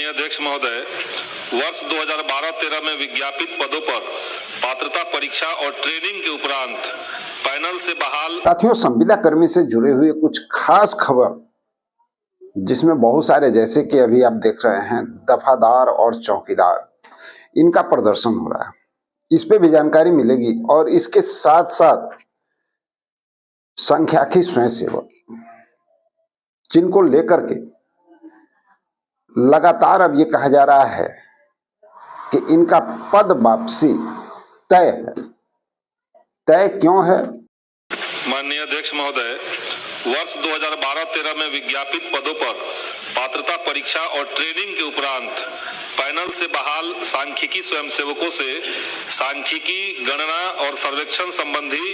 माननीय अध्यक्ष महोदय, वर्ष 2012-13 में विज्ञापित पदों पर पात्रता परीक्षा और ट्रेनिंग के उपरांत पैनल से बहाल साथियों, संविदा कर्मी से जुड़े हुए कुछ खास खबर जिसमें बहुत सारे, जैसे कि अभी आप देख रहे हैं दफादार और चौकीदार, इनका प्रदर्शन हो रहा है। इस पे भी जानकारी मिलेगी और इसके साथ साथ संख्याकी स्वयंसेवक जिनको लेकर के लगातार अब ये कहा जा रहा है कि इनका पद वापसी तय है। तय क्यों है? माननीय अध्यक्ष महोदय, वर्ष 2012-13 में विज्ञापित पदों पर पात्रता परीक्षा और ट्रेनिंग के उपरांत पैनल से बहाल सांख्यिकी स्वयंसेवकों से सांख्यिकी, गणना और सर्वेक्षण संबंधी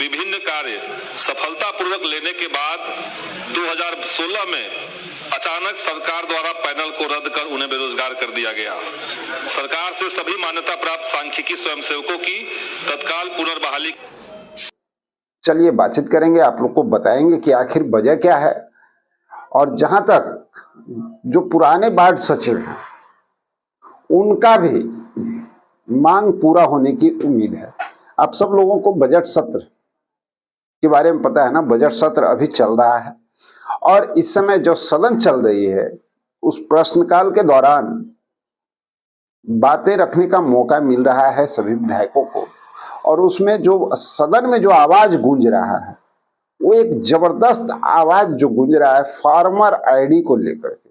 विभिन्न कार्य सफलतापूर्वक लेने के बाद 2016 में अचानक सरकार द्वारा पैनल को रद्द कर उन्हें बेरोजगार कर दिया गया। सरकार से सभी मान्यता प्राप्त सांख्यिकी स्वयंसेवकों की तत्काल पुनर्बहाली। चलिए बातचीत करेंगे, आप लोग को बताएंगे कि आखिर वजह क्या है। और जहां तक जो पुराने वार्ड सचिव हैं उनका भी मांग पूरा होने की उम्मीद है। आप सब लोगों को बजट सत्र के बारे में पता है ना, बजट सत्र अभी चल रहा है और इस समय जो सदन चल रही है उस प्रश्नकाल के दौरान बातें रखने का मौका मिल रहा है सभी विधायकों को। और उसमें जो सदन में जो आवाज गूंज रहा है वो एक जबरदस्त आवाज जो गूंज रहा है फार्मर आईडी को लेकर के।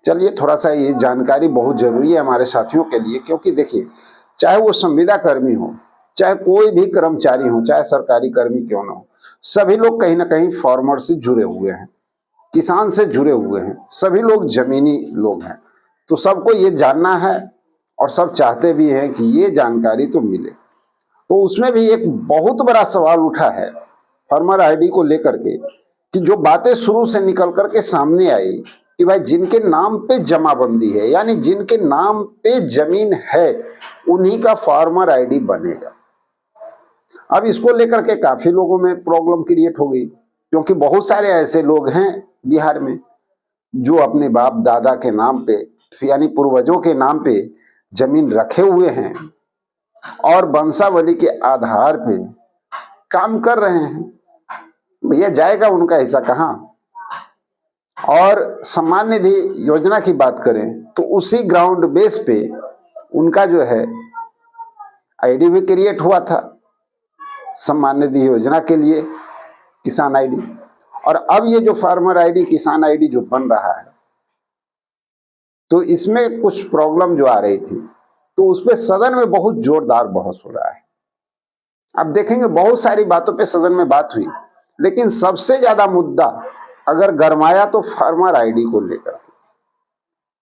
चलिए थोड़ा सा ये जानकारी बहुत जरूरी है हमारे साथियों के लिए, क्योंकि देखिए चाहे वो संविदा कर्मी हो, चाहे कोई भी कर्मचारी हो, चाहे सरकारी कर्मी क्यों ना हो, सभी लोग कहीं ना कहीं फार्मर से जुड़े हुए हैं, किसान से जुड़े हुए हैं, सभी लोग जमीनी लोग हैं। तो सबको ये जानना है और सब चाहते भी हैं कि ये जानकारी तो मिले। तो उसमें भी एक बहुत बड़ा सवाल उठा है फार्मर आईडी को लेकर के कि जो बातें शुरू से निकल करके सामने आई कि भाई जिनके नाम पे जमाबंदी है, यानी जिनके नाम पे जमीन है, उन्हीं का फार्मर आईडी बनेगा। अब इसको लेकर के काफी लोगों में प्रॉब्लम क्रिएट हो गई, क्योंकि बहुत सारे ऐसे लोग हैं बिहार में जो अपने बाप दादा के नाम पे, यानी पूर्वजों के नाम पे जमीन रखे हुए हैं और वंशावली के आधार पे काम कर रहे हैं। भैया जाएगा उनका हिस्सा कहाँ? और सम्मान निधि योजना की बात करें तो उसी ग्राउंड बेस पे उनका जो है आईडी भी क्रिएट हुआ था सम्मान निधि योजना के लिए, किसान आईडी। और अब ये जो फार्मर आईडी, किसान आईडी जो बन रहा है, तो इसमें कुछ प्रॉब्लम जो आ रही थी तो उस पे सदन में बहुत जोरदार बहस हो रहा है। अब देखेंगे बहुत सारी बातों पे सदन में बात हुई, लेकिन सबसे ज्यादा मुद्दा अगर गरमाया तो फार्मर आईडी को लेकर के,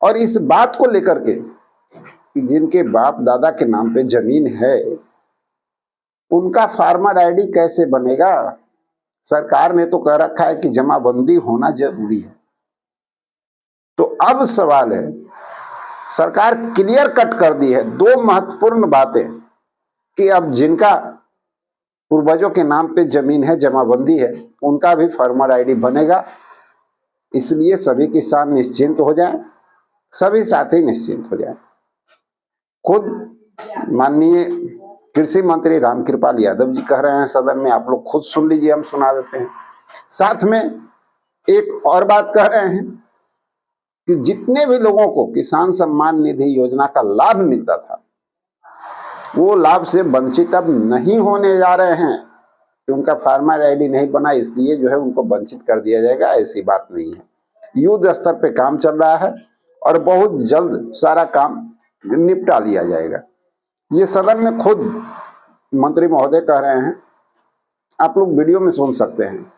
और इस बात को लेकर के कि जिनके बाप दादा के नाम पे जमीन है उनका फार्मर आईडी कैसे बनेगा। सरकार ने तो कह रखा है कि जमाबंदी होना जरूरी है। तो अब सवाल है, सरकार क्लियर कट कर दी है दो महत्वपूर्ण बातें कि अब जिनका पूर्वजों के नाम पे जमीन है, जमाबंदी है, उनका भी फार्मर आईडी बनेगा। इसलिए सभी किसान निश्चिंत हो जाएं, सभी साथी निश्चिंत हो जाएं। खुद माननीय कृषि मंत्री रामकृपाल यादव जी कह रहे हैं सदन में, आप लोग खुद सुन लीजिए, हम सुना देते हैं। साथ में एक और बात कह रहे हैं कि जितने भी लोगों को किसान सम्मान निधि योजना का लाभ मिलता था वो लाभ से वंचित अब नहीं होने जा रहे हैं कि उनका फार्मर आईडी नहीं बना इसलिए जो है उनको वंचित कर दिया जाएगा। ऐसी बात नहीं है। युद्ध स्तर पे काम चल रहा है और बहुत जल्द सारा काम निपटा लिया जाएगा। ये सदन में खुद मंत्री महोदय कह रहे हैं, आप लोग वीडियो में सुन सकते हैं।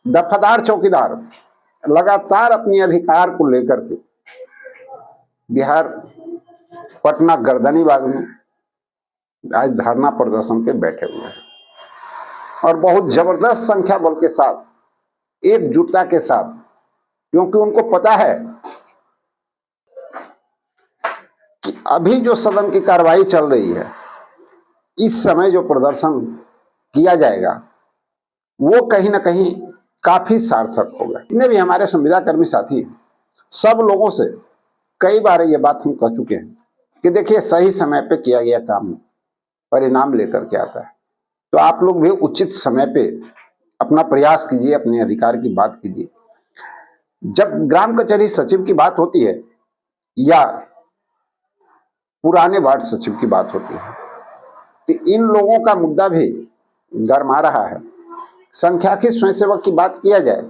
दफादार चौकीदार लगातार अपने अधिकार को लेकर के बिहार पटना गर्दनीबाग में आज धरना प्रदर्शन पे बैठे हुए हैं और बहुत जबरदस्त संख्या बल के साथ, एकजुटता के साथ, क्योंकि उनको पता है कि अभी जो सदन की कार्रवाई चल रही है, इस समय जो प्रदर्शन किया जाएगा वो कहीं ना कहीं काफी सार्थक होगा। जितने भी हमारे संविदा कर्मी साथी हैं, सब लोगों से कई बार ये बात हम कह चुके हैं कि देखिए सही समय पे किया गया काम परिणाम लेकर के आता है। तो आप लोग भी उचित समय पे अपना प्रयास कीजिए, अपने अधिकार की बात कीजिए। जब ग्राम कचहरी सचिव की बात होती है या पुराने वार्ड सचिव की बात होती है तो इन लोगों का मुद्दा भी गरमा रहा है। संख्या के स्वयंसेवक की बात किया जाए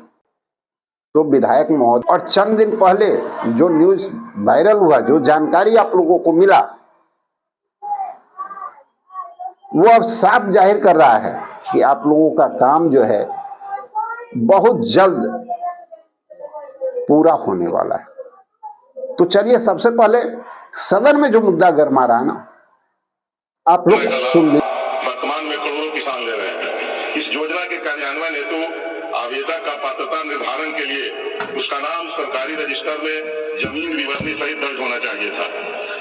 तो विधायक महोदय और चंद दिन पहले जो न्यूज वायरल हुआ, जो जानकारी आप लोगों को मिला, वो अब साफ जाहिर कर रहा है कि आप लोगों का काम जो है बहुत जल्द पूरा होने वाला है। तो चलिए सबसे पहले सदन में जो मुद्दा गरमा रहा है ना, आप लोग सुन लीजिए। वर्तमान में करोड़ों किसान ले रहे हैं। इस योजना के कार्यान्वयन हेतु आवेदक का पात्रता निर्धारण के लिए उसका नाम सरकारी रजिस्टर में जमीन विवरणी सहित दर्ज होना चाहिए था,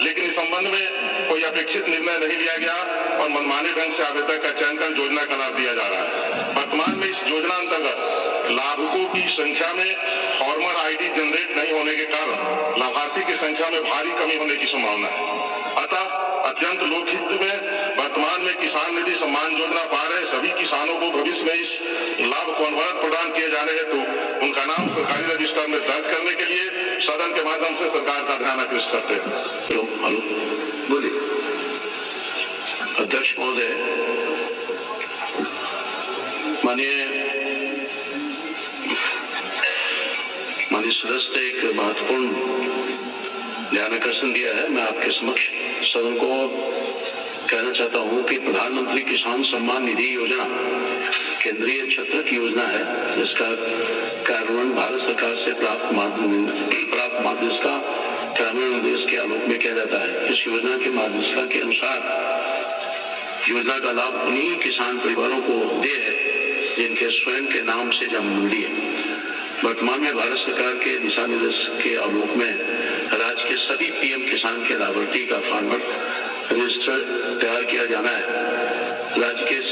लेकिन इस संबंध में कोई अपेक्षित निर्णय नहीं लिया गया और मनमाने ढंग से आवेदक का चयन कर योजना का लाभ दिया जा रहा है। वर्तमान में इस योजना अंतर्गत लाभुकों की संख्या में फॉर्मर आईडी जनरेट नहीं होने के कारण लाभार्थी की संख्या में भारी कमी होने की संभावना है। अतः अत्यंत लोकहित में वर्तमान में किसान निधि सम्मान योजना पा रहे सभी किसानों को भविष्य में इस लाभ को अनवरत प्रदान किए जाने हेतु उनका नाम सरकारी रजिस्टर में दर्ज करने के लिए सदन के माध्यम से सरकार का ध्यान आकृष्ट करते हैं। बोलिए अध्यक्ष महोदय, माननीय सदस्य ने एक महत्वपूर्ण ध्यान आकर्षण दिया है। मैं आपके समक्ष सदन को कहना चाहता हूं कि प्रधानमंत्री किसान सम्मान निधि योजना केंद्रीय क्षेत्र की योजना है, जिसका कार्यान्वयन भारत सरकार से प्राप्त मार्गदर्शिका का कार्यान्वयन निर्देश के आलोक में किया जाता है। इस योजना के मार्गदर्शिका के अनुसार योजना का लाभ उन्हीं किसान परिवारों को दे है जिनके स्वयं के नाम से जमीन मिली है। वर्तमान में भारत सरकार के दिशा निर्देश के आलोक में राज्य के सभी पीएम किसान के लाभार्थी का फार्मर रजिस्टर तैयार किया जाना है। राज्य के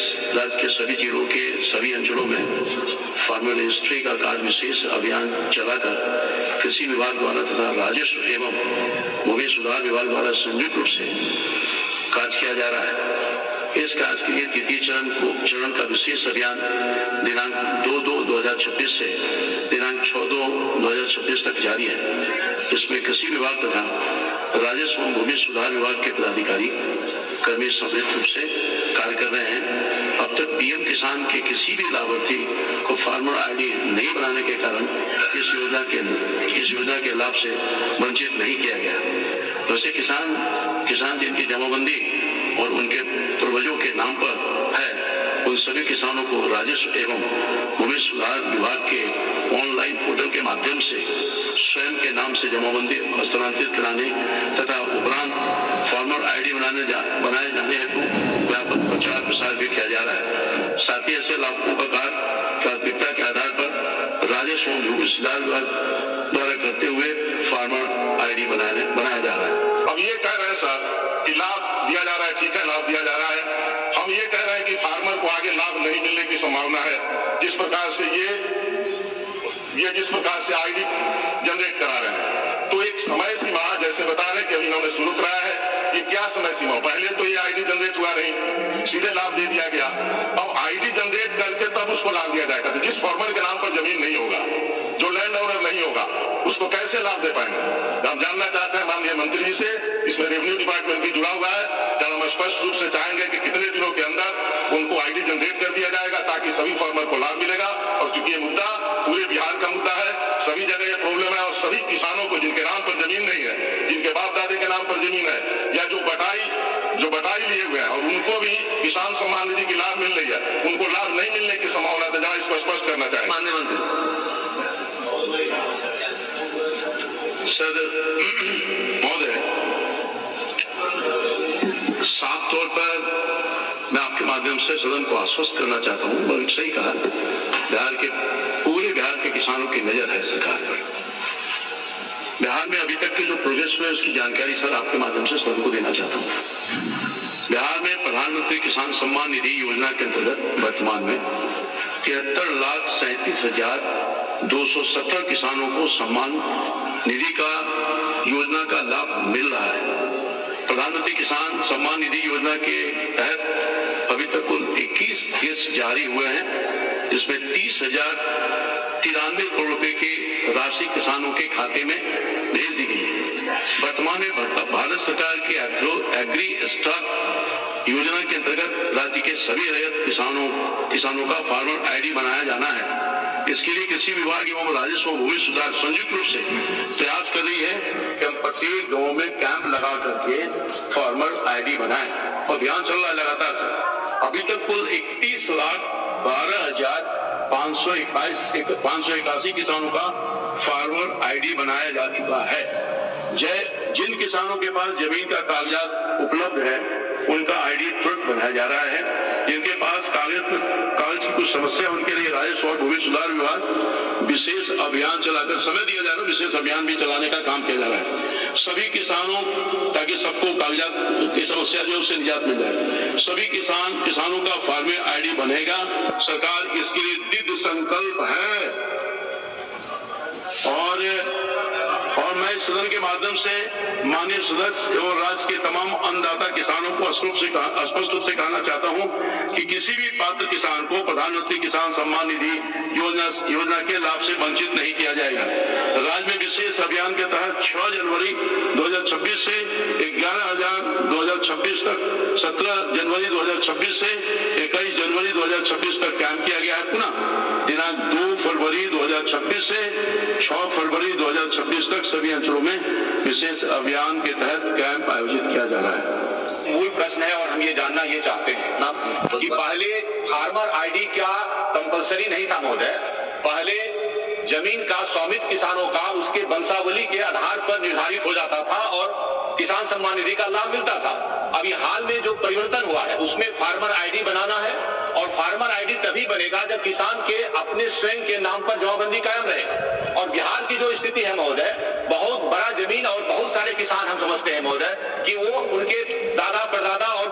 सभी जिलों के सभी अंचलों में फार्मर रजिस्ट्री का कार्य विशेष अभियान चलाकर कृषि विभाग द्वारा तथा राजस्व एवं भूमि सुधार विभाग द्वारा संयुक्त रूप से कार्य किया जा रहा है। इस कार्य के लिए तृतीय चरण का विशेष अभियान दिनांक 2/2/2026 से दिनांक 6/2/2026 तक जारी है। इसमें कृषि विभाग तथा राजस्व एवं भूमि सुधार विभाग के पदाधिकारी कर्मी सम्मिलित रूप से कार्य कर रहे हैं। अब तक पीएम किसान के किसी भी लाभार्थी को फार्मर आईडी नहीं बनाने के कारण इस योजना के लाभ से वंचित नहीं किया गया। वैसे किसान जिनकी जमाबंदी और उनके पूर्वजों के नाम पर है, उन सभी किसानों को राजस्व एवं भूमि सुधार विभाग के ऑनलाइन पोर्टल के माध्यम से स्वयं के नाम से जमाबंदी हस्तांतरित कराने तथा उपरांत फार्मर आईडी बनाए जाने हेतु व्यापक प्रचार प्रसार भी किया जा रहा है। साथ ही ऐसे लाभुकों का कार्य प्राथमिकता के आधार पर राजस्व एवं भूमि सुधार विभाग द्वारा करते हुए फार्मर आईडी बनाया जा रहा है। अब ये कह रहे हैं सर कि लाभ दिया जा रहा है, ठीक है, लाभ दिया जा रहा है। हम ये कह रहे हैं कि फार्मर को आगे लाभ नहीं मिलने की संभावना है। जिस प्रकार से जिस प्रकार से आईडी जनरेट करा रहे हैं, तो एक समय सीमा जैसे बता रहे कि अभी इन्होंने शुरू कराया है, ये क्या समय सीमा? पहले तो ये आईडी जनरेट हुआ नहीं, सीधे लाभ दे दिया गया। अब आईडी जनरेट करके तब उसको लाभ दिया जाएगा। तो जिस फार्मर के नाम पर जमीन नहीं होगा, जो लैंड ओनर नहीं होगा, उसको कैसे लाभ दे पाएंगे? हम जानना चाहते हैं माननीय मंत्री जी से, इसमें रेवेन्यू डिपार्टमेंट भी जुड़ा हुआ है, जब हम स्पष्ट रूप से चाहेंगे कि कितने दिनों के अंदर उनको आईडी जनरेट कर दिया जाएगा ताकि सभी फार्मर को लाभ मिलेगा। और क्योंकि ये मुद्दा पूरे बिहार का मुद्दा है, सभी जगह ये प्रॉब्लम है और सभी किसानों को जिनके नाम पर जमीन नहीं है, जिनके बाप दादे के नाम पर जमीन है या जो बटाई लिए हुए हैं और उनको भी किसान सम्मान निधि की लाभ मिल रही है, उनको लाभ नहीं मिलने की संभावना है। जरा इसको स्पष्ट करना चाहिए माननीय मंत्री। सर महोदय, साफ तौर पर मैं आपके माध्यम से सदन को आश्वस्त करना चाहता हूं, बहुत सही कहा, पूरे बिहार के किसानों की नजर है सरकार पर। बिहार में अभी तक के जो प्रोग्रेस हुए उसकी जानकारी सर आपके माध्यम से सदन को देना चाहता हूं। बिहार में प्रधानमंत्री किसान सम्मान निधि योजना के अंतर्गत वर्तमान में 73,37,217 किसानों को सम्मान निधि का योजना का लाभ मिल रहा है। प्रधानमंत्री किसान सम्मान निधि योजना के तहत अभी तक कुल 21 किस्त जारी हुए हैं, जिसमें 30,093 करोड़ रुपए की राशि किसानों के खाते में भेज दी गई है। वर्तमान में भारत सरकार की एग्री स्टॉक योजना के अंतर्गत राज्य के सभी रैयत किसानों का फार्मर आईडी बनाया जाना है। इसके लिए कृषि विभाग एवं राजस्व व भूमि सुधार संयुक्त रूप से प्रयास कर रही है कि हम प्रत्येक गांव में कैंप लगा करके फार्मर आईडी बनाएं। अभियान चल रहा है लगातार से। अभी तक कुल 31,12,581 किसानों का फार्मर आईडी बनाया जा चुका है। जिन किसानों के पास जमीन का कागजात उपलब्ध है उनका आईडी तुरंत बनाया जा रहा है। जिनके पास कागज की कुछ समस्या है उनके लिए राजस्व और भूमि सुधार विभाग विशेष अभियान चलाकर समय दिया जा रहा है, विशेष अभियान भी चलाने का काम किया जा रहा है सभी किसानों, ताकि सबको कागजात की समस्या जो उससे निजात मिल जाए। सभी किसानों का फार्मर आईडी बनेगा। सरकार इसके लिए दृढ़ संकल्प है और मैं इस सदन के माध्यम से माननीय सदस्य एवं राज्य के तमाम अन्नदाता किसानों को स्पष्ट रूप से कहना चाहता हूं कि किसी भी पात्र किसान को प्रधानमंत्री किसान सम्मान निधि योजना के लाभ से वंचित नहीं किया जाएगा। राज्य में विशेष अभियान के तहत 6 जनवरी 2026 से 11,000 तक, 17 जनवरी 2026 से 21 जनवरी 2026 तक कैंप किया गया है। पुनः दिनांक 2 फरवरी 2026 से 6 फरवरी 2026 तक सभी अंचलों में विशेष अभियान के तहत कैंप आयोजित किया जा रहा है। मूल प्रश्न है और हम ये जानना ये चाहते हैं ना कि पहले फार्मर आईडी क्या कंपलसरी नहीं था महोदय? पहले जमीन का स्वामित्व किसानों का उसके वंशावली के आधार पर निर्धारित हो जाता था और किसान सम्मान निधि का लाभ मिलता था। अभी हाल में जो परिवर्तन हुआ है उसमें फार्मर आईडी बनाना है और फार्मर आईडी तभी बनेगा जब किसान के अपने स्वयं के नाम पर जमाबंदी कायम रहेगा। और बिहार की जो स्थिति है महोदय, बहुत बड़ा जमीन और बहुत सारे किसान हम समझते हैं महोदय कि वो उनके दादा परदादा और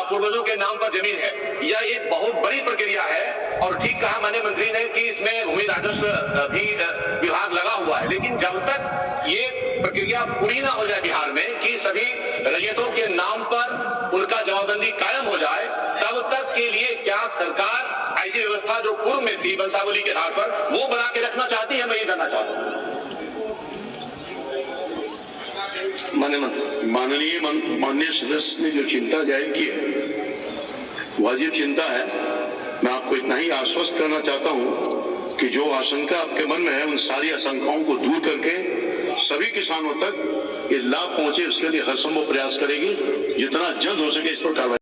पूर्वजों के नाम पर जमीन है। यह एक बहुत बड़ी प्रक्रिया है और ठीक कहा माननीय मंत्री ने कि इसमें भूमि राजस्व भी विभाग लगा हुआ है, लेकिन जब तक ये प्रक्रिया पूरी ना हो जाए बिहार में कि सभी रैयतों के नाम पर उनका जमाबंदी कायम हो जाए, तब तक के लिए क्या सरकार ऐसी व्यवस्था जो पूर्व में थी वंशावली के आधार पर वो बना के रखना चाहती है? मैं ये जानना चाहता हूँ। माननीय सदस्य ने जो चिंता जाहिर की है वाजिब चिंता है। मैं आपको इतना ही आश्वस्त करना चाहता हूं कि जो आशंका आपके मन में है उन सारी आशंकाओं को दूर करके सभी किसानों तक ये लाभ पहुंचे उसके लिए हर संभव प्रयास करेगी। जितना जल्द हो सके इस पर कार्रवाई